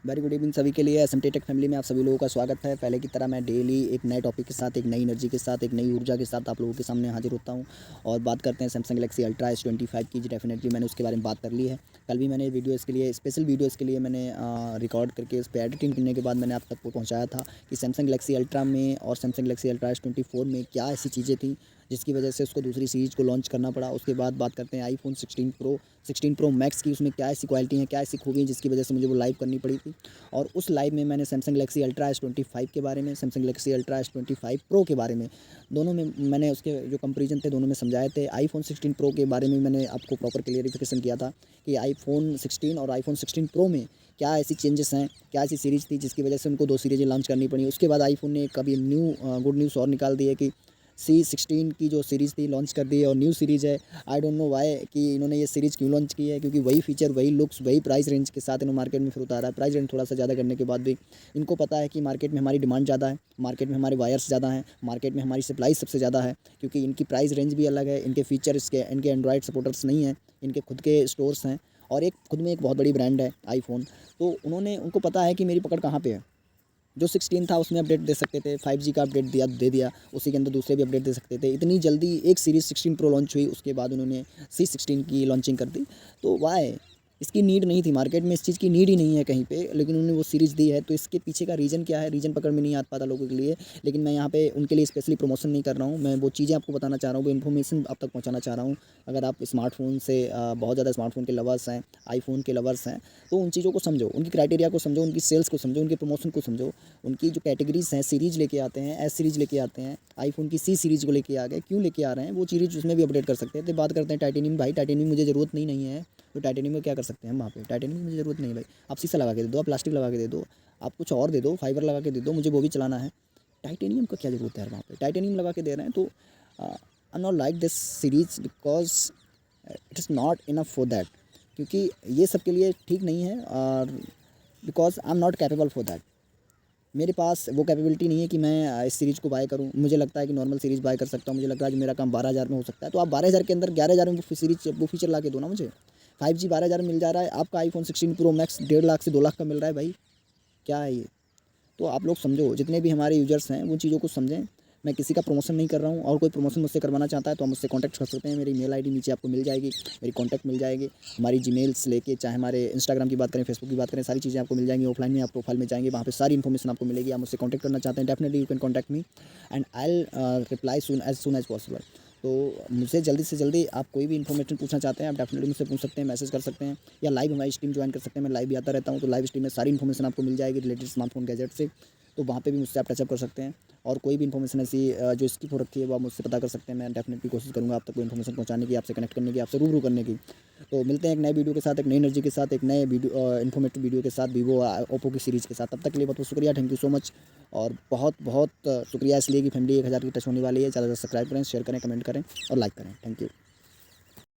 Very good evening सभी के लिए। एसएमटी टेक फैमिली में आप सभी लोगों का स्वागत है। पहले की तरह मैं डेली एक नए टॉपिक के साथ, एक नई एनर्जी के साथ, एक नई ऊर्जा के साथ आप लोगों के सामने हाजिर होता हूं और बात करते हैं सैमसंग गैलेक्सी अल्ट्रा S25 की। डेफिनेटली मैंने उसके बारे में बात कर ली है। कल भी मैंने वीडियो इसके लिए, स्पेशल वीडियो इसके लिए मैंने रिकॉर्ड करके उस पर एडिटिंग करने के बाद मैंने आप तक पहुँचाया था कि सैमसंग गैलेक्सी अल्ट्रा में और सैमसंग गैलेक्सी अल्ट्रा S24 में क्या ऐसी चीज़ें थी जिसकी वजह से उसको दूसरी सीरीज़ को लॉन्च करना पड़ा। उसके बाद बात करते हैं आईफोन 16 प्रो मैक्स की। उसमें क्या ऐसी क्वालिटी है, क्या ऐसी खूबी है जिसकी वजह से मुझे वो लाइव करनी पड़ी थी। और उस लाइव में मैंने सैमसंग गैलेक्सी अल्ट्रा S25 के बारे में, Samsung Galaxy ultra S25 pro के बारे में, दोनों में मैंने उसके जो कंपैरिजन थे दोनों में समझाए थे। आईफोन 16 प्रो के बारे में मैंने आपको प्रॉपर क्लियरिफिकेशन किया था कि आईफोन 16 और आईफोन 16 प्रो में क्या ऐसी चेंजेस हैं, क्या ऐसी सीरीज़ थी जिसकी वजह से उनको दो सीरीज़ें लॉन्च करनी पड़ी। उसके बाद आईफोन ने कभी गुड न्यूज़ और निकाल दी है कि C16 की जो सीरीज़ थी लॉन्च कर दी है और न्यू सीरीज़ है। आई डोंट नो व्हाई कि इन्होंने ये सीरीज़ क्यों लॉन्च की है, क्योंकि वही फीचर, वही लुक्स, वही प्राइस रेंज के साथ इन्होंने मार्केट में फिर उतारा है। प्राइस रेंज थोड़ा सा ज़्यादा करने के बाद भी इनको पता है कि मार्केट में हमारी डिमांड ज़्यादा है, मार्केट में हमारे वायर्स ज़्यादा हैं, मार्केट में हमारी सप्लाई सबसे ज़्यादा है, क्योंकि इनकी प्राइस रेंज भी अलग है, इनके फीचर्स के, इनके एंड्रॉयड सपोर्टर्स नहीं हैं, इनके खुद के स्टोर्स हैं और एक खुद में एक बहुत बड़ी ब्रांड है आईफोन। तो उनको पता है कि मेरी पकड़ कहाँ पे है। जो 16 था उसमें अपडेट दे सकते थे, 5G का अपडेट दे दिया, उसी के अंदर दूसरे भी अपडेट दे सकते थे। इतनी जल्दी एक सीरीज़ 16 प्रो लॉन्च हुई, उसके बाद उन्होंने C16 की लॉन्चिंग कर दी। तो वाई इसकी नीड नहीं थी, मार्केट में इस चीज़ की नीड ही नहीं है कहीं पे, लेकिन उन्होंने वो सीरीज़ दी है। तो इसके पीछे का रीज़न क्या है, रीज़न पकड़ में नहीं आ पाता लोगों के लिए। लेकिन मैं यहाँ पे उनके लिए स्पेशली प्रमोशन नहीं कर रहा हूँ, मैं वो चीज़ें आपको बताना चाह रहा हूँ, वो इन्फॉर्मेशन आप तक पहुँचाना चाह रहा हूँ। अगर आप स्मार्टफोन से बहुत ज़्यादा स्मार्टफोन के लवर्स हैं, आईफोन के लवर्स हैं, तो उन चीज़ों को समझो, उनकी क्राइटेरिया को समझो, उनकी सेल्स को समझो, उनके प्रमोशन को समझो। उनकी जो कैटेगरीज़ हैं, सीरीज़ लेके आते हैं, एस सीरीज़ लेके आते हैं, आईफोन की C सीरीज़ को लेके आ गए, क्यों लेके आ रहे हैं, वो सीरीज़ उसमें भी अपडेट कर सकते हैं। तो बात करते हैं टाइटेनियम। भाई टाइटेनियम मुझे ज़रूरत नहीं है, तो टाइटेनियम में क्या कर सकते हैं हम वहाँ पे। टाइटेनियम की मुझे ज़रूरत नहीं है भाई, आप शीशा लगा के दे दो, आप प्लास्टिक लगा के दे दो, आप कुछ और दे दो, फाइबर लगा के दे दो, मुझे वो भी चलाना है। टाइटेनियम का क्या ज़रूरत है यार वहाँ पे। टाइटेनियम लगा के दे रहे हैं तो I not like this series because it is not enough for that, क्योंकि ये सब के लिए ठीक नहीं है और because I am not capable for that. मेरे पास वो कैपेबिलिटी नहीं है कि मैं इस सीरीज़ को बाय करूं। मुझे लगता है कि नॉर्मल सीरीज़ बाय कर सकता हूं, मुझे लगता है कि मेरा काम 12,000 में हो सकता है। तो आप 12,000 के अंदर 11,000 में वो सीरीज, वो फीचर ला के दो ना मुझे। 5G 12,000 में मिल जा रहा है, आपका आईफोन 16 प्रो मैक्स 1.5 लाख से 2 लाख का मिल रहा है भाई, क्या है ये। तो आप लोग समझो, जितने भी हमारे यूजर्स हैं वो चीज़ों को समझें। मैं किसी का प्रमोशन नहीं कर रहा हूँ, और कोई प्रमोशन मुझसे करवाना चाहता है तो आप मुझसे कांटेक्ट कर सकते हैं। मेरी मेल आईडी नीचे आपको मिल जाएगी, मेरी कांटेक्ट मिल जाएगी। हमारी जीमेल्स लेके, चाहे हमारे इंस्टाग्राम की बात करें, फेसबुक की बात करें, सारी चीज़ें आपको मिल जाएंगी। ऑफलाइन में आप प्रोफाइल में जाएंगे, वहाँ पे सारी इन्फॉर्मेशन आपको मिलेगी। आप मुझसे कॉन्टैक्ट करना चाहते हैं, definitely you can contact me and I will reply soon as possible. तो मुझसे जल्दी से जल्दी आप कोई भी इन्फॉर्मेशन पूछना चाहते हैं, आप डेफिनेटली मुझसे पूछ सकते हैं, मैसेज कर सकते हैं, या लाइव हमारी स्ट्रीम ज्वाइन कर सकते हैं। मैं लाइव भी आता रहता हूँ, तो लाइव स्ट्रीम में सारी इन्फॉर्मेशन आपको मिल जाएगी रिलेटेड स्मार्टफोन गैजेट से। तो वहाँ पे भी मुझसे आप टचअप कर सकते हैं, और कोई भी इन्फॉर्मेशन ऐसी जो स्किप हो रखी है वो आप मुझसे पता कर सकते हैं। मैं डेफिनेटली कोशिश करूँगा आप तक वो इन्फॉर्मेशन पहुँचाने की, आपसे कनेक्ट करने की, आपसे रूबरू करने की। तो मिलते हैं एक नए वीडियो के साथ, एक नई एनर्जी के साथ, एक नए वीडियो इन्फॉर्मेटिव वीडियो के साथ, वीवो ओप्पो की सीरीज़ के साथ। तब तक के लिए बहुत बहुत शुक्रिया, थैंक यू सो मच। और बहुत बहुत शुक्रिया इसलिए कि फैमिली 1000 की टच होने वाली है। ज़्यादा से ज़्यादा सब्सक्राइब करें, शेयर करें, कमेंट करें और लाइक करें। Thank you.